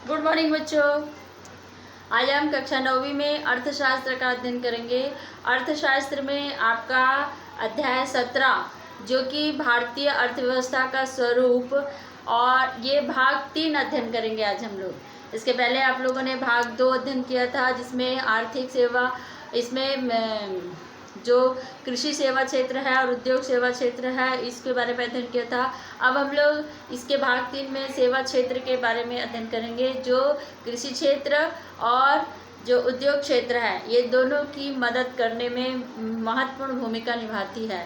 Good morning बच्चों। आज हम कक्षा 9वीं में अर्थशास्त्र का अध्ययन करेंगे। अर्थशास्त्र में आपका अध्याय 17 जो कि भारतीय अर्थव्यवस्था का स्वरूप, और ये भाग 3 अध्ययन करेंगे आज हम लोग। इसके पहले आप लोगों ने भाग 2 अध्ययन किया था जिसमें आर्थिक सेवा, इसमें जो कृषि सेवा क्षेत्र है और उद्योग सेवा क्षेत्र है इसके बारे में अध्ययन किया था। अब हम लोग इसके भाग 3 में सेवा क्षेत्र के बारे में अध्ययन करेंगे, जो कृषि क्षेत्र और जो उद्योग क्षेत्र है ये दोनों की मदद करने में महत्वपूर्ण भूमिका निभाती है।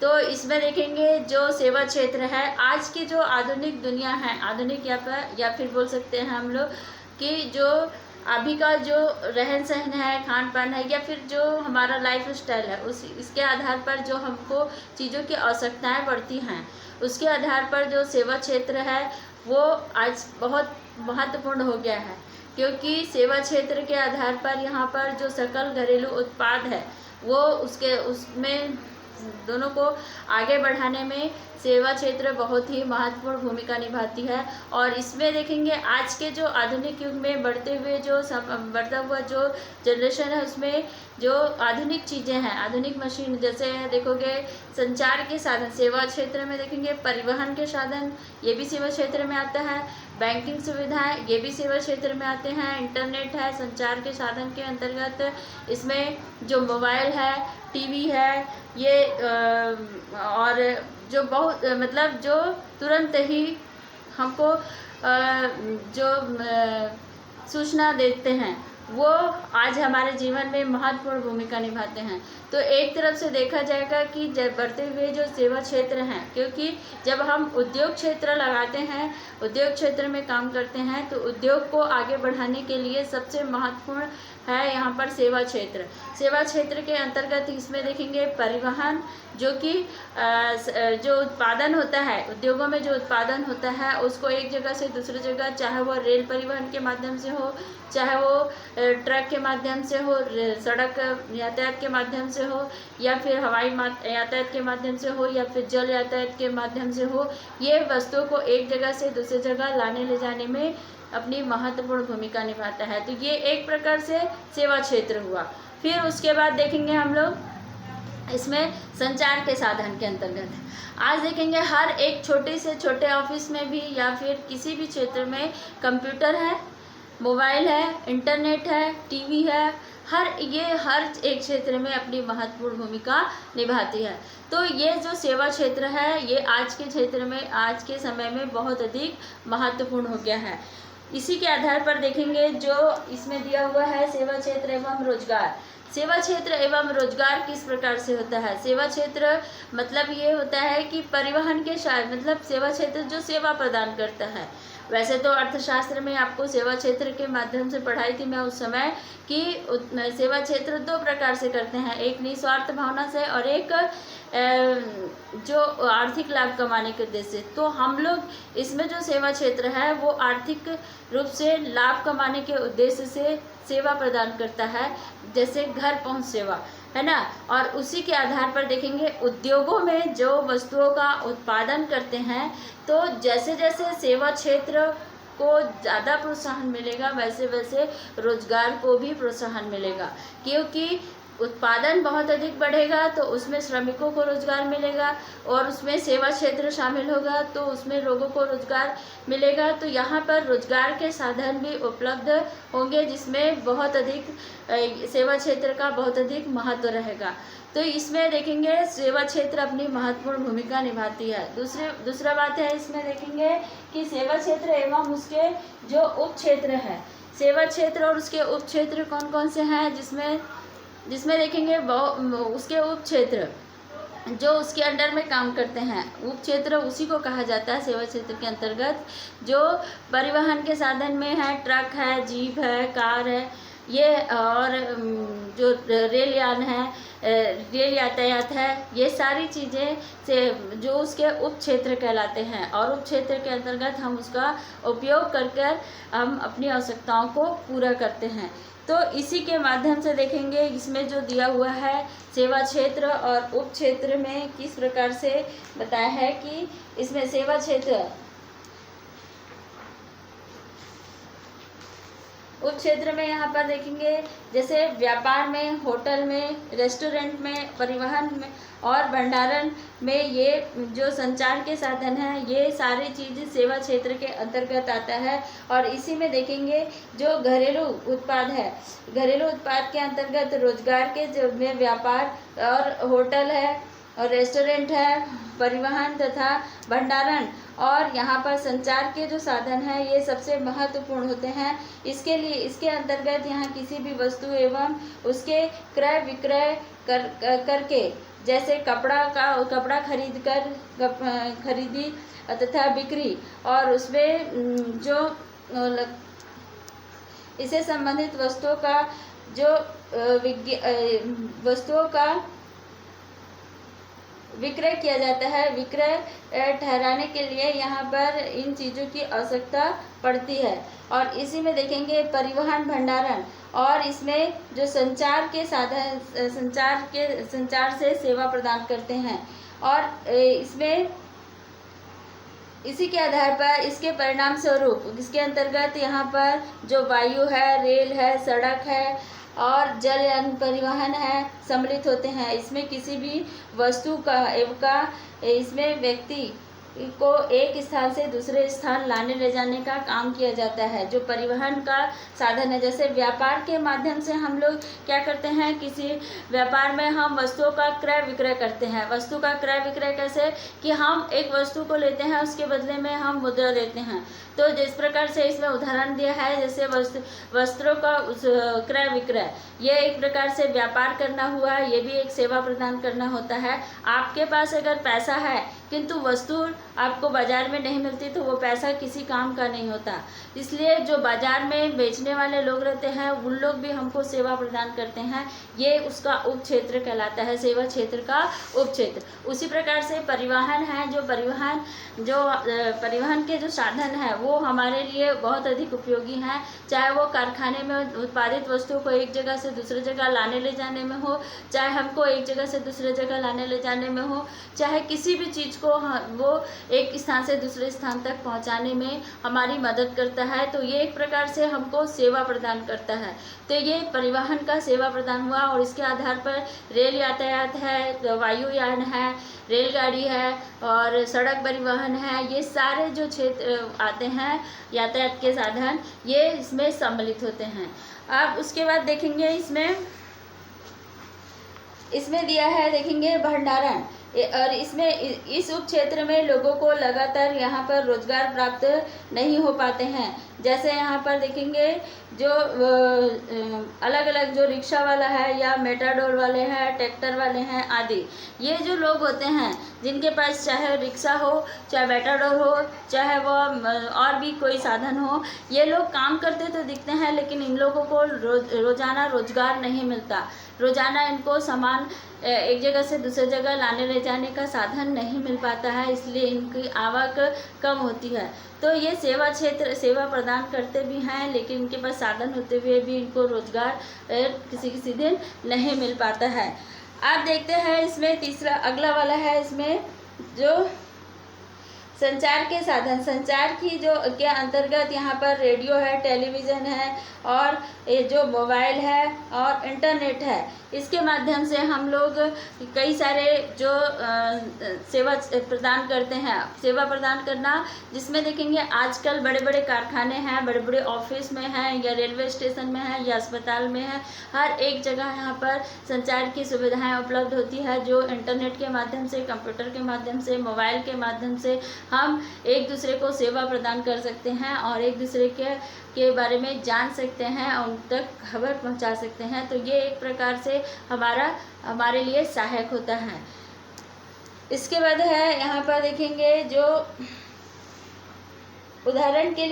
तो इसमें देखेंगे जो सेवा क्षेत्र है, आज की जो आधुनिक दुनिया है, आधुनिक या फिर बोल सकते हैं हम लोग कि जो अभी का जो रहन सहन है, खान पान है, या फिर जो हमारा लाइफ स्टाइल है इसके आधार पर जो हमको चीज़ों की आवश्यकताएं पड़ती हैं, उसके आधार पर जो सेवा क्षेत्र है वो आज बहुत महत्वपूर्ण हो गया है। क्योंकि सेवा क्षेत्र के आधार पर यहाँ पर जो सकल घरेलू उत्पाद है वो उसमें दोनों को आगे बढ़ाने में सेवा क्षेत्र बहुत ही महत्वपूर्ण भूमिका निभाती है। और इसमें देखेंगे आज के जो आधुनिक युग में बढ़ता हुआ जो जनरेशन है उसमें जो आधुनिक चीज़ें हैं, आधुनिक मशीन, जैसे देखोगे संचार के साधन सेवा क्षेत्र में देखेंगे, परिवहन के साधन ये भी सेवा क्षेत्र में आता है, बैंकिंग सुविधाएं ये भी सेवा क्षेत्र में आते हैं, इंटरनेट है संचार के साधन के अंतर्गत। इसमें जो मोबाइल है, टीवी है, ये और जो बहुत मतलब जो तुरंत ही हमको जो सूचना देते हैं वो आज हमारे जीवन में महत्वपूर्ण भूमिका निभाते हैं। तो एक तरफ से देखा जाएगा कि बढ़ते हुए जो सेवा क्षेत्र हैं, क्योंकि जब हम उद्योग क्षेत्र लगाते हैं, उद्योग क्षेत्र में काम करते हैं, तो उद्योग को आगे बढ़ाने के लिए सबसे महत्वपूर्ण है यहाँ पर सेवा क्षेत्र। सेवा क्षेत्र के अंतर्गत इसमें देखेंगे परिवहन, जो कि जो उत्पादन होता है उद्योगों में, जो उत्पादन होता है उसको एक जगह से दूसरी जगह, चाहे वो रेल परिवहन के माध्यम से हो, चाहे वो ट्रक के माध्यम से हो, सड़क यातायात के माध्यम से हो, या फिर हवाई यातायात के माध्यम से हो, या फिर जल यातायात के माध्यम से हो, ये वस्तुओं को एक जगह से दूसरी जगह लाने ले जाने में अपनी महत्वपूर्ण भूमिका निभाता है। तो ये एक प्रकार से सेवा क्षेत्र हुआ। फिर उसके बाद देखेंगे हम लोग इसमें संचार के साधन के अंतर्गत आज देखेंगे हर एक छोटे से छोटे ऑफिस में भी या फिर किसी भी क्षेत्र में कंप्यूटर है, मोबाइल है, इंटरनेट है, टीवी है, हर एक क्षेत्र में अपनी महत्वपूर्ण भूमिका निभाती है। तो ये जो सेवा क्षेत्र है ये आज के क्षेत्र में, आज के समय में बहुत अधिक महत्वपूर्ण हो गया है। इसी के आधार पर देखेंगे जो इसमें दिया हुआ है सेवा क्षेत्र एवं रोजगार। सेवा क्षेत्र एवं रोजगार किस प्रकार से होता है? सेवा क्षेत्र मतलब ये होता है कि परिवहन के साथ, मतलब सेवा क्षेत्र जो सेवा प्रदान करता है। वैसे तो अर्थशास्त्र में आपको सेवा क्षेत्र के माध्यम से पढ़ाई थी मैं उस समय कि सेवा क्षेत्र 2 प्रकार से करते हैं, एक निस्वार्थ भावना से और एक जो आर्थिक लाभ कमाने के उद्देश्य से। तो हम लोग इसमें जो सेवा क्षेत्र है वो आर्थिक रूप से लाभ कमाने के उद्देश्य से सेवा प्रदान करता है, जैसे घर पहुंच सेवा है ना। और उसी के आधार पर देखेंगे उद्योगों में जो वस्तुओं का उत्पादन करते हैं, तो जैसे जैसे सेवा क्षेत्र को ज़्यादा प्रोत्साहन मिलेगा वैसे वैसे रोजगार को भी प्रोत्साहन मिलेगा। क्योंकि उत्पादन बहुत अधिक बढ़ेगा तो उसमें श्रमिकों को रोजगार मिलेगा, और उसमें सेवा क्षेत्र शामिल होगा तो उसमें लोगों को रोजगार मिलेगा। तो यहाँ पर रोजगार के साधन भी उपलब्ध होंगे, जिसमें बहुत अधिक सेवा क्षेत्र का बहुत अधिक महत्व रहेगा। तो इसमें देखेंगे सेवा क्षेत्र अपनी महत्वपूर्ण भूमिका निभाती है। दूसरा बात है इसमें देखेंगे कि सेवा क्षेत्र एवं उसके जो उप क्षेत्र है, सेवा क्षेत्र और उसके उप क्षेत्र कौन कौन से हैं, जिसमें देखेंगे उसके उप क्षेत्र जो उसके अंडर में काम करते हैं, उप क्षेत्र उसी को कहा जाता है सेवा क्षेत्र के अंतर्गत। जो परिवहन के साधन में है, ट्रक है, जीप है, कार है, ये और जो रेलयान है, रेल यातायात है, ये सारी चीज़ें से जो उसके उप क्षेत्र कहलाते हैं, और उप क्षेत्र के अंतर्गत हम उसका उपयोग कर हम अपनी आवश्यकताओं को पूरा करते हैं। तो इसी के माध्यम से देखेंगे इसमें जो दिया हुआ है सेवा क्षेत्र और उप क्षेत्र में किस प्रकार से बताया है कि इसमें सेवा क्षेत्र उप क्षेत्र में यहाँ पर देखेंगे जैसे व्यापार में, होटल में, रेस्टोरेंट में, परिवहन में और भंडारण में, ये जो संचार के साधन हैं ये सारी चीज़ें सेवा क्षेत्र के अंतर्गत आता है। और इसी में देखेंगे जो घरेलू उत्पाद है, घरेलू उत्पाद के अंतर्गत रोजगार के जो में व्यापार और होटल है और रेस्टोरेंट है, परिवहन तथा भंडारण और यहाँ पर संचार के जो साधन हैं ये सबसे महत्वपूर्ण होते हैं। इसके लिए इसके अंतर्गत यहाँ किसी भी वस्तु एवं उसके क्रय विक्रय करके, जैसे कपड़ा खरीदी तथा बिक्री और उसमें जो इससे संबंधित वस्तुओं का जो वस्तुओं का विक्रय किया जाता है, विक्रय ठहराने के लिए यहाँ पर इन चीज़ों की आवश्यकता पड़ती है। और इसी में देखेंगे परिवहन, भंडारण और इसमें जो संचार के साधन, संचार से सेवा प्रदान करते हैं। और इसमें इसी के आधार पर इसके परिणाम स्वरूप इसके अंतर्गत यहाँ पर जो वायु है, रेल है, सड़क है और जलयान परिवहन है सम्मिलित होते हैं। इसमें किसी भी वस्तु का इसमें व्यक्ति को एक स्थान से दूसरे स्थान लाने ले जाने का काम किया जाता है, जो परिवहन का साधन है। जैसे व्यापार के माध्यम से हम लोग क्या करते हैं, किसी व्यापार में हम वस्तुओं का क्रय विक्रय करते हैं। वस्तु का क्रय विक्रय कैसे कि हम एक वस्तु को लेते हैं, उसके बदले में हम मुद्रा देते हैं। तो जिस प्रकार से इसमें उदाहरण दिया है, जैसे वस्त्रों का क्रय विक्रय, ये एक प्रकार से व्यापार करना हुआ, ये भी एक सेवा प्रदान करना होता है। आपके पास अगर पैसा है किंतु वस्तु आपको बाज़ार में नहीं मिलती तो वो पैसा किसी काम का नहीं होता। इसलिए जो बाज़ार में बेचने वाले लोग रहते हैं उन लोग भी हमको सेवा प्रदान करते हैं। ये उसका उप क्षेत्र कहलाता है, सेवा क्षेत्र का उप क्षेत्र। उसी प्रकार से परिवहन है, जो परिवहन के जो साधन है वो हमारे लिए बहुत अधिक उपयोगी हैं। चाहे वो कारखाने में उत्पादित वस्तुओं को एक जगह से दूसरी जगह लाने ले जाने में हो, चाहे हमको एक जगह से दूसरी जगह लाने ले जाने में हो, चाहे किसी भी चीज़ को वो एक स्थान से दूसरे स्थान तक पहुंचाने में हमारी मदद करता है। तो ये एक प्रकार से हमको सेवा प्रदान करता है। तो ये परिवहन का सेवा प्रदान हुआ। और इसके आधार पर रेल यातायात है, वायुयान है, रेलगाड़ी है और सड़क परिवहन है, ये सारे जो क्षेत्र आते हैं यातायात के साधन, ये इसमें सम्मिलित होते हैं। अब उसके बाद देखेंगे इसमें दिया है, देखेंगे भंडारण। और इसमें इस उप क्षेत्र में लोगों को लगातार यहाँ पर रोजगार प्राप्त नहीं हो पाते हैं। जैसे यहाँ पर देखेंगे जो अलग अलग जो रिक्शा वाला है या मेटाडोर वाले हैं, ट्रैक्टर वाले हैं आदि, ये जो लोग होते हैं जिनके पास चाहे रिक्शा हो, चाहे मेटाडोर हो, चाहे वो और भी कोई साधन हो, ये लोग काम करते तो दिखते हैं लेकिन इन लोगों को रोजाना रोजगार नहीं मिलता। रोजाना इनको सामान एक जगह से दूसरी जगह लाने ले जाने का साधन नहीं मिल पाता है, इसलिए इनकी आवक कम होती है। तो ये सेवा क्षेत्र सेवा प्रदान करते भी हैं लेकिन इनके पास साधन होते हुए भी इनको रोजगार किसी दिन नहीं मिल पाता है। आप देखते हैं इसमें तीसरा अगला वाला है, इसमें जो संचार के साधन, संचार की जो के अंतर्गत यहाँ पर रेडियो है, टेलीविज़न है और ये जो मोबाइल है और इंटरनेट है, इसके माध्यम से हम लोग कई सारे जो सेवा प्रदान करते हैं। सेवा प्रदान करना जिसमें देखेंगे आजकल बड़े बड़े कारखाने हैं, बड़े बड़े ऑफिस में हैं या रेलवे स्टेशन में है या अस्पताल में है, हर एक जगह यहाँ पर संचार की सुविधाएं उपलब्ध होती है, जो इंटरनेट के माध्यम से, कंप्यूटर के माध्यम से, मोबाइल के माध्यम से हम एक दूसरे को सेवा प्रदान कर सकते हैं और एक दूसरे के बारे में जान सकते हैं और उन तक खबर पहुंचा सकते हैं। तो ये एक प्रकार से हमारे लिए सहायक होता है। इसके बाद है यहाँ पर देखेंगे जो उदाहरण के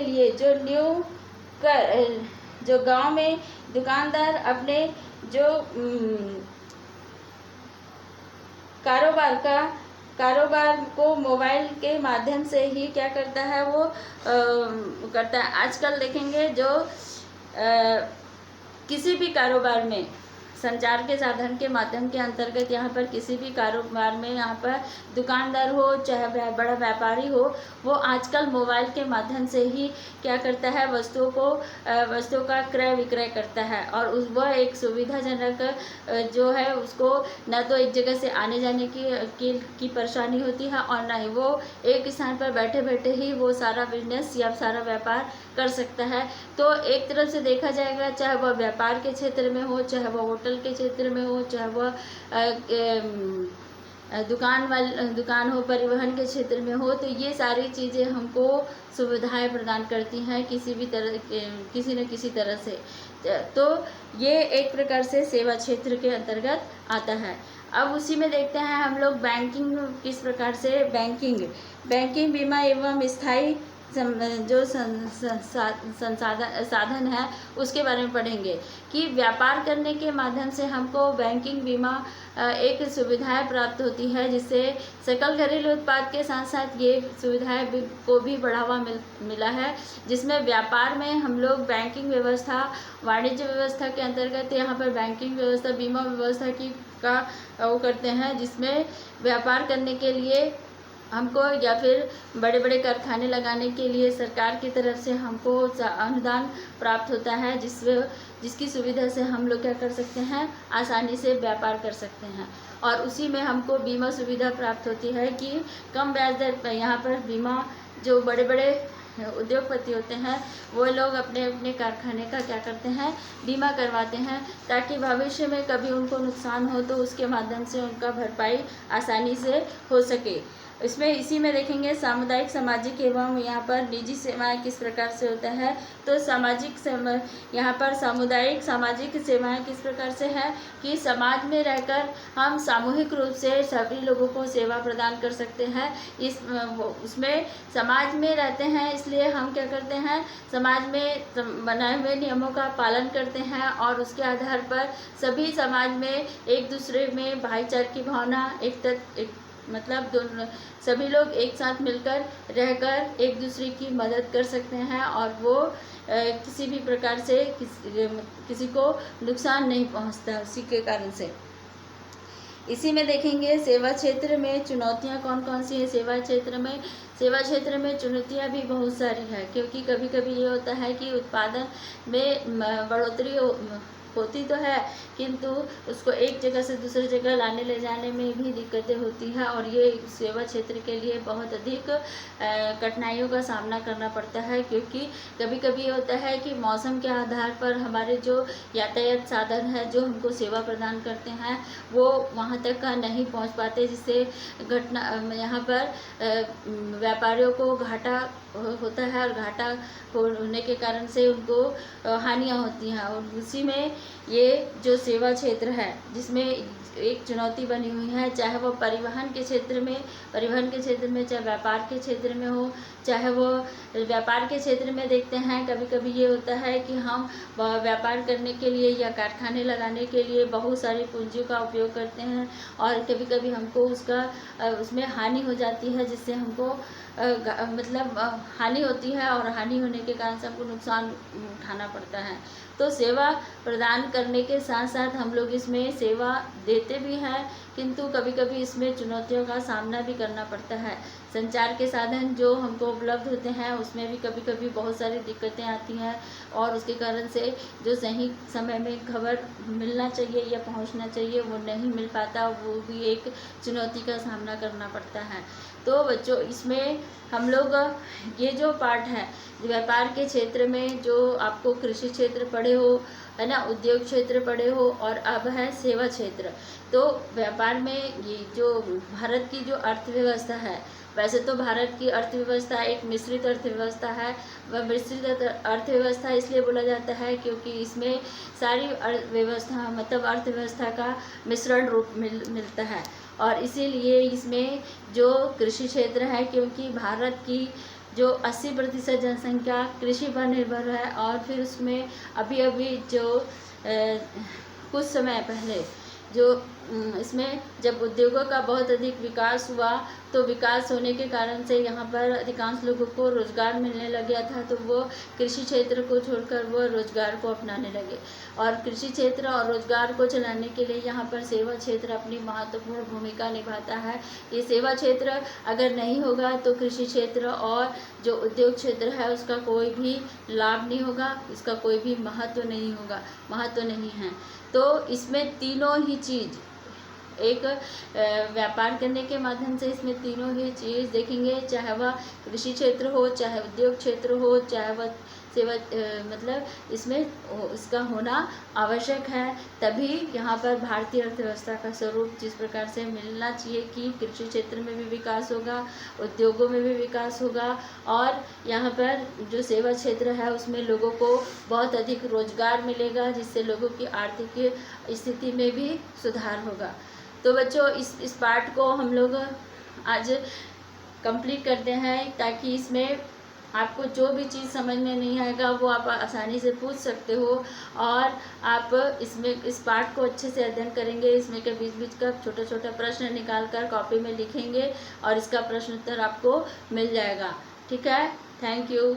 लिए जो गांव में दुकानदार अपने जो कारोबार को मोबाइल के माध्यम से ही क्या करता है, वो करता है। आजकल देखेंगे जो किसी भी कारोबार में संचार के साधन के माध्यम के अंतर्गत यहाँ पर किसी भी कारोबार में यहाँ पर दुकानदार हो चाहे बड़ा व्यापारी हो, वो आजकल मोबाइल के माध्यम से ही क्या करता है, वस्तुओं का क्रय विक्रय करता है। और वह एक सुविधाजनक जो है उसको न तो एक जगह से आने जाने की परेशानी होती है और न ही वो एक स्थान पर बैठे बैठे ही वो सारा बिजनेस या सारा व्यापार कर सकता है। तो एक तरफ से देखा जाएगा, चाहे वह व्यापार के क्षेत्र में हो, चाहे वह होटल के क्षेत्र में हो, चाहे वह दुकान हो, परिवहन के क्षेत्र में हो, तो ये सारी चीज़ें हमको सुविधाएं प्रदान करती हैं किसी न किसी तरह से। तो ये एक प्रकार से सेवा क्षेत्र के अंतर्गत आता है। अब उसी में देखते हैं हम लोग बैंकिंग किस प्रकार से बैंकिंग बीमा एवं स्थायी जो साधन है उसके बारे में पढ़ेंगे कि व्यापार करने के माध्यम से हमको बैंकिंग बीमा एक सुविधाएं प्राप्त होती है, जिससे सकल घरेलू उत्पाद के साथ साथ ये सुविधाएं को भी बढ़ावा मिला है, जिसमें व्यापार में हम लोग बैंकिंग व्यवस्था, वाणिज्य व्यवस्था के अंतर्गत यहाँ पर बैंकिंग व्यवस्था, बीमा व्यवस्था का वो करते हैं, जिसमें व्यापार करने के लिए हमको या फिर बड़े बड़े कारखाने लगाने के लिए सरकार की तरफ से हमको अनुदान प्राप्त होता है, जिसकी सुविधा से हम लोग क्या कर सकते हैं, आसानी से व्यापार कर सकते हैं। और उसी में हमको बीमा सुविधा प्राप्त होती है कि कम ब्याज दर पर यहाँ पर बीमा, जो बड़े बड़े उद्योगपति होते हैं वो लोग अपने अपने कारखाने का क्या करते हैं, बीमा करवाते हैं, ताकि भविष्य में कभी उनको नुकसान हो तो उसके माध्यम से उनका भरपाई आसानी से हो सके। इसी में देखेंगे सामुदायिक, सामाजिक एवं यहाँ पर निजी सेवाएं किस प्रकार से होता है। तो यहाँ पर सामुदायिक सामाजिक सेवाएं किस प्रकार से है कि समाज में रहकर हम सामूहिक रूप से सभी लोगों को सेवा प्रदान कर सकते हैं। उसमें समाज में रहते हैं, इसलिए हम क्या करते हैं, समाज में बनाए हुए नियमों का पालन करते हैं और उसके आधार पर सभी समाज में एक दूसरे में भाईचारे की भावना, मतलब दोनों सभी लोग एक साथ मिलकर रहकर एक दूसरे की मदद कर सकते हैं और वो किसी भी प्रकार से किसी को नुकसान नहीं पहुंचता उसी के कारण से। इसी में देखेंगे सेवा क्षेत्र में चुनौतियां कौन कौन सी है। सेवा क्षेत्र में चुनौतियां भी बहुत सारी है, क्योंकि कभी कभी ये होता है कि उत्पादन में बढ़ोतरी होती तो है, किंतु उसको एक जगह से दूसरी जगह लाने ले जाने में भी दिक्कतें होती हैं और ये सेवा क्षेत्र के लिए बहुत अधिक कठिनाइयों का सामना करना पड़ता है, क्योंकि कभी कभी होता है कि मौसम के आधार पर हमारे जो यातायात साधन है जो हमको सेवा प्रदान करते हैं वो वहाँ तक का नहीं पहुँच पाते, जिससे यहाँ पर व्यापारियों को घाटा होता है और घाटा होने के कारण से उनको हानियाँ होती हैं। और उसी में ये जो सेवा क्षेत्र है जिसमें एक चुनौती बनी हुई है, चाहे वो परिवहन के क्षेत्र में, चाहे व्यापार के क्षेत्र में हो, चाहे वो व्यापार के क्षेत्र में देखते हैं कभी कभी ये होता है कि हम व्यापार करने के लिए या कारखाने लगाने के लिए बहुत सारी पूंजियों का उपयोग करते हैं और कभी कभी हमको उसमें हानि हो जाती है, जिससे हमको मतलब हानि होती है और हानि होने के कारण से हमको नुकसान उठाना पड़ता है। तो सेवा प्रदान करने के साथ साथ हम लोग इसमें सेवा देते भी हैं, किंतु कभी कभी इसमें चुनौतियों का सामना भी करना पड़ता है। संचार के साधन जो हमको उपलब्ध होते हैं उसमें भी कभी कभी बहुत सारी दिक्कतें आती हैं और उसके कारण से जो सही समय में खबर मिलना चाहिए या पहुंचना चाहिए वो नहीं मिल पाता, वो भी एक चुनौती का सामना करना पड़ता है। तो बच्चों, इसमें हम लोग ये जो पार्ट है व्यापार के क्षेत्र में, जो आपको कृषि क्षेत्र पढ़े हो है ना, उद्योग क्षेत्र पढ़े हो और अब है सेवा क्षेत्र। तो व्यापार में ये जो भारत की जो अर्थव्यवस्था है, वैसे तो भारत की अर्थव्यवस्था एक मिश्रित अर्थव्यवस्था है। वह मिश्रित अर्थव्यवस्था इसलिए बोला जाता है क्योंकि इसमें सारी व्यवस्था मतलब अर्थव्यवस्था का मिश्रण रूप मिलता है और इसीलिए इसमें जो कृषि क्षेत्र है, क्योंकि भारत की जो 80% जनसंख्या कृषि पर निर्भर है और फिर उसमें अभी जो कुछ समय पहले जो इसमें जब उद्योगों का बहुत अधिक विकास हुआ तो विकास होने के कारण से यहाँ पर अधिकांश लोगों को रोज़गार मिलने लग गया था, तो वो कृषि क्षेत्र को छोड़कर वो रोज़गार को अपनाने लगे। और कृषि क्षेत्र और रोज़गार को चलाने के लिए यहाँ पर सेवा क्षेत्र अपनी महत्वपूर्ण भूमिका निभाता है। ये सेवा क्षेत्र अगर नहीं होगा तो कृषि क्षेत्र और जो उद्योग क्षेत्र है उसका कोई भी लाभ नहीं होगा, इसका कोई भी महत्व नहीं है। तो इसमें तीनों ही चीज़ एक व्यापार करने के माध्यम से इसमें तीनों ही चीज़ देखेंगे, चाहे वह कृषि क्षेत्र हो, चाहे उद्योग क्षेत्र हो, चाहे वह सेवा मतलब इसमें इसका होना आवश्यक है। तभी यहाँ पर भारतीय अर्थव्यवस्था का स्वरूप जिस प्रकार से मिलना चाहिए कि कृषि क्षेत्र में भी विकास होगा, उद्योगों में भी विकास होगा और यहाँ पर जो सेवा क्षेत्र है उसमें लोगों को बहुत अधिक रोजगार मिलेगा, जिससे लोगों की आर्थिक स्थिति में भी सुधार होगा। तो बच्चों इस पार्ट को हम लोग आज कंप्लीट करते हैं, ताकि इसमें आपको जो भी चीज़ समझ में नहीं आएगा वो आप आसानी से पूछ सकते हो और आप इसमें इस पार्ट को अच्छे से अध्ययन करेंगे। इसमें के बीच बीच का छोटा छोटा प्रश्न निकाल कर कॉपी में लिखेंगे और इसका प्रश्न उत्तर आपको मिल जाएगा। ठीक है, थैंक यू।